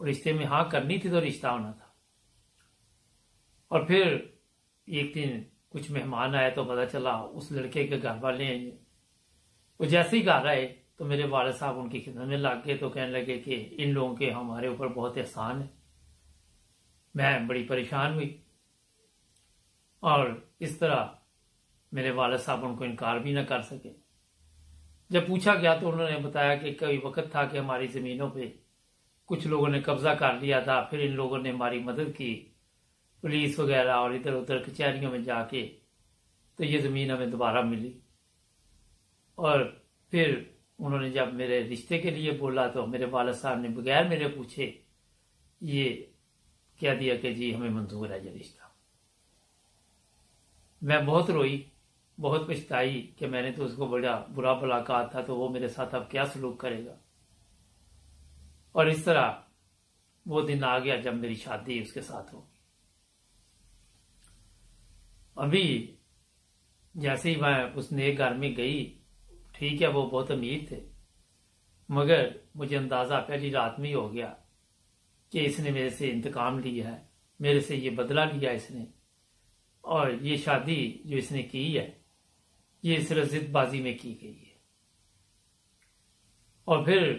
رشتے میں ہاں کرنی تھی تو رشتہ ہونا تھا۔ اور پھر ایک دن کچھ مہمان آئے تو پتا چلا اس لڑکے کے گھر والے ہیں۔ وہ جیسے ہی گھر آئے تو میرے والد صاحب ان کی خدمت میں لگ گئے تو کہنے لگے کہ ان لوگوں کے ہمارے اوپر بہت احسان ہے۔ میں بڑی پریشان ہوئی، اور اس طرح میرے والد صاحب ان کو انکار بھی نہ کر سکے۔ جب پوچھا گیا تو انہوں نے بتایا کہ کوئی وقت تھا کہ ہماری زمینوں پہ کچھ لوگوں نے قبضہ کر لیا تھا، پھر ان لوگوں نے ہماری مدد کی، پولیس وغیرہ اور ادھر ادھر کچہریوں میں جا کے، تو یہ زمین ہمیں دوبارہ ملی۔ اور پھر انہوں نے جب میرے رشتے کے لیے بولا تو میرے والد صاحب نے بغیر میرے پوچھے یہ کہہ دیا کہ جی ہمیں منظور ہے یہ رشتہ۔ میں بہت روئی، بہت پچھتائی کہ میں نے تو اس کو بڑا برا بھلا کہا تھا، تو وہ میرے ساتھ اب کیا سلوک کرے گا۔ اور اس طرح وہ دن آ گیا جب میری شادی اس کے ساتھ ہوگی۔ ابھی جیسے ہی میں اس نئے گھر میں گئی، ٹھیک ہے وہ بہت امیر تھے، مگر مجھے اندازہ پہلی رات میں ہی ہو گیا کہ اس نے میرے سے انتقام لیا ہے، میرے سے یہ بدلہ لیا اس نے، اور یہ شادی جو اس نے کی ہے یہ صرف ضد بازی میں کی گئی ہے۔ اور پھر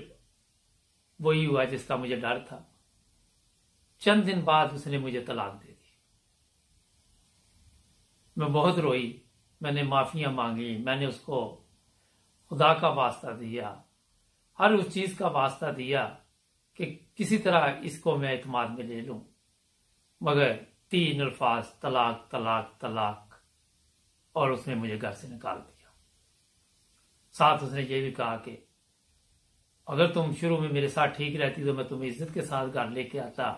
وہی ہوا جس کا مجھے ڈر تھا۔ چند دن بعد اس نے مجھے طلاق دے دی۔ میں بہت روئی، میں نے معافیاں مانگی، میں نے اس کو خدا کا واسطہ دیا، ہر اس چیز کا واسطہ دیا کہ کسی طرح اس کو میں اعتماد میں لے لوں، مگر 3 الفاظ طلاق طلاق طلاق، اور اس نے مجھے گھر سے نکال دیا۔ ساتھ اس نے یہ بھی کہا کہ اگر تم شروع میں میرے ساتھ ٹھیک رہتی تو میں تمہیں عزت کے ساتھ گھر لے کے آتا،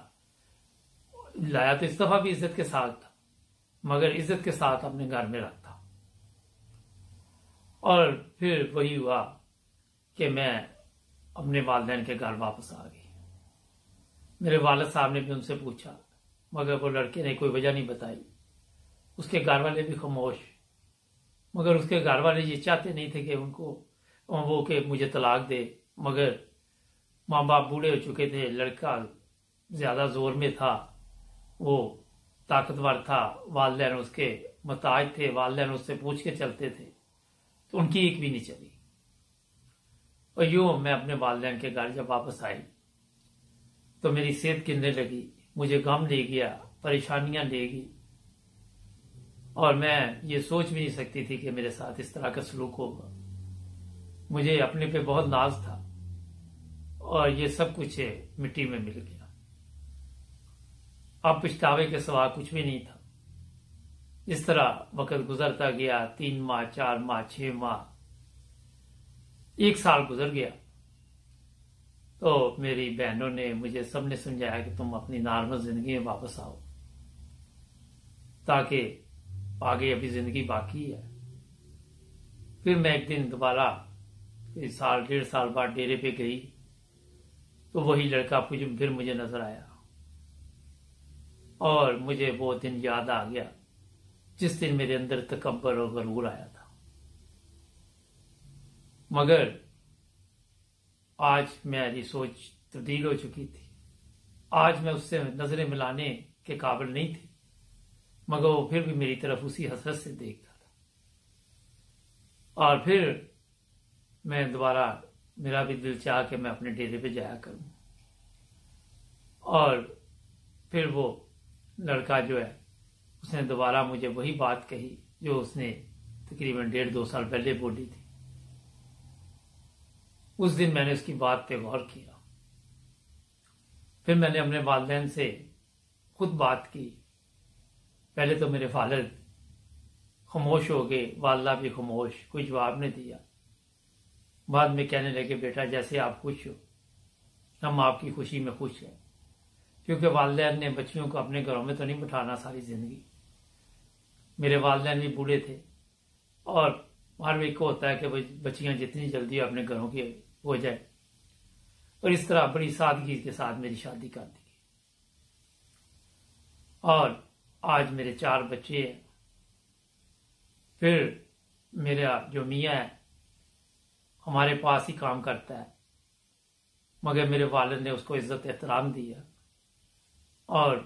لایا تو اس دفعہ بھی عزت کے ساتھ تھا، مگر عزت کے ساتھ اپنے گھر میں رکھتا۔ اور پھر وہی ہوا کہ میں اپنے والدین کے گھر واپس آ گئی۔ میرے والد صاحب نے بھی ان سے پوچھا، مگر وہ لڑکے نے کوئی وجہ نہیں بتائی، اس کے گھر والے بھی خاموش، مگر اس کے گھر والے یہ چاہتے نہیں تھے کہ ان کو وہ کہ مجھے طلاق دے، مگر ماں باپ بوڑھے ہو چکے تھے، لڑکا زیادہ زور میں تھا، وہ طاقتور تھا، والدین اس کے محتاج تھے، والدین اس سے پوچھ کے چلتے تھے، تو ان کی ایک بھی نہیں چلی۔ اور یوں میں اپنے والدین کے گھر جب واپس آئی تو میری صحت گرنے لگی، مجھے غم لے گیا، پریشانیاں لے گی، اور میں یہ سوچ بھی نہیں سکتی تھی کہ میرے ساتھ اس طرح کا سلوک ہوگا۔ مجھے اپنے پہ بہت ناز تھا، اور یہ سب کچھ مٹی میں مل گیا۔ اب پچھتاوے کے سوا کچھ بھی نہیں تھا۔ اس طرح وقت گزرتا گیا، 3 ماہ 4 ماہ 6 ماہ، 1 سال گزر گیا۔ تو میری بہنوں نے مجھے سب نے سمجھایا کہ تم اپنی نارمل زندگی میں واپس آؤ، تاکہ آگے ابھی زندگی باقی ہے۔ پھر میں ایک دن دوبارہ 1 1.5 سال بعد ڈیرے پہ گئی تو وہی لڑکا پھر مجھے نظر آیا، اور مجھے وہ دن یاد آ گیا جس دن میرے اندر تکبر اور غرور آیا تھا۔ مگر آج میری سوچ تبدیل ہو چکی تھی، آج میں اس سے نظریں ملانے کے قابل نہیں تھی، مگر وہ پھر بھی میری طرف اسی حسرت سے دیکھتا تھا۔ اور پھر میں دوبارہ، میرا بھی دل چاہا کہ میں اپنے ڈیرے پہ جایا کروں، اور پھر وہ لڑکا جو ہے اس نے دوبارہ مجھے وہی بات کہی جو اس نے تقریباً 1.5-2 سال پہلے بولی تھی۔ اس دن میں نے اس کی بات پہ غور کیا، پھر میں نے اپنے والدین سے خود بات کی۔ پہلے تو میرے والد خاموش ہو گئے، والدہ بھی خاموش، کوئی جواب نہیں دیا۔ بعد میں کہنے لگے بیٹا جیسے آپ خوش ہو، ہم آپ کی خوشی میں خوش ہیں، کیونکہ والدین نے بچیوں کو اپنے گھروں میں تو نہیں بٹھانا ساری زندگی۔ میرے والدین بھی بوڑھے تھے، اور ہر ایک کو ہوتا ہے کہ بچیاں جتنی جلدی اپنے گھروں کی ہو جائے، اور اس طرح بڑی سادگی کے ساتھ میری شادی کر دی۔ اور آج میرے 4 بچے ہیں۔ پھر میرا جو میاں ہے ہمارے پاس ہی کام کرتا ہے، مگر میرے والد نے اس کو عزت احترام دیا اور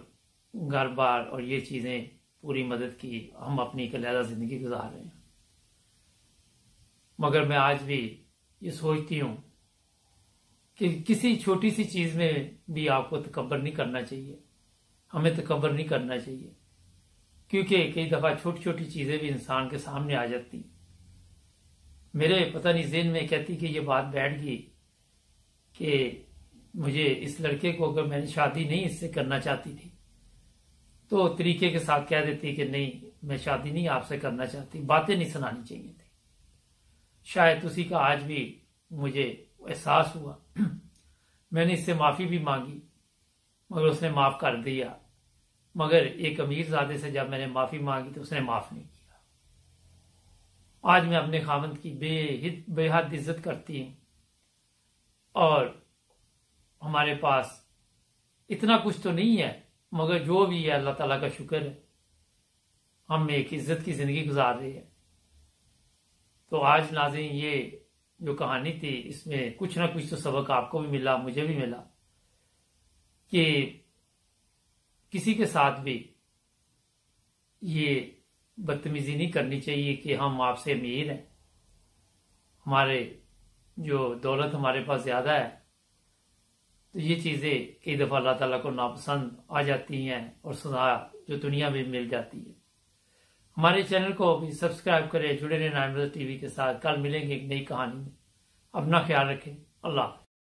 گھر بار اور یہ چیزیں پوری مدد کی. ہم اپنی ایک علیحدہ زندگی گزار رہے ہیں. مگر میں آج بھی یہ سوچتی ہوں کہ کسی چھوٹی سی چیز میں بھی آپ کو تکبر نہیں کرنا چاہیے. ہمیں تکبر نہیں کرنا چاہیے، کیونکہ کئی دفعہ چھوٹی چھوٹی چیزیں بھی انسان کے سامنے آ جاتی. میرے پتہ نہیں ذہن میں کہتی کہ یہ بات بیٹھ گئی کہ مجھے اس لڑکے کو اگر میں نے شادی نہیں اس سے کرنا چاہتی تھی تو طریقے کے ساتھ کہہ دیتی کہ نہیں میں شادی نہیں آپ سے کرنا چاہتی. باتیں نہیں سنانی چاہیے تھی. شاید اسی کا آج بھی مجھے احساس ہوا. میں نے اس سے معافی بھی مانگی مگر اس نے معاف کر دیا. مگر ایک امیر زادے سے جب میں نے معافی مانگی تو اس نے معاف نہیں کیا. آج میں اپنے خاوند کی بے حد عزت کرتی ہوں اور ہمارے پاس اتنا کچھ تو نہیں ہے مگر جو بھی ہے اللہ تعالیٰ کا شکر ہے. ہم ایک عزت کی زندگی گزار رہے ہیں. تو آج ناظرین یہ جو کہانی تھی اس میں کچھ نہ کچھ تو سبق آپ کو بھی ملا، مجھے بھی ملا کہ کسی کے ساتھ بھی یہ بدتمیزی نہیں کرنی چاہیے کہ ہم آپ سے امیر ہیں، ہمارے جو دولت ہمارے پاس زیادہ ہے. تو یہ چیزیں کئی دفعہ اللہ تعالیٰ کو ناپسند آ جاتی ہیں اور سزا جو دنیا میں مل جاتی ہے. ہمارے چینل کو بھی سبسکرائب کریں، جڑے رہیں نائن ٹی وی کے ساتھ. کل ملیں گے ایک نئی کہانی میں. اپنا خیال رکھیں. اللہ حافظ.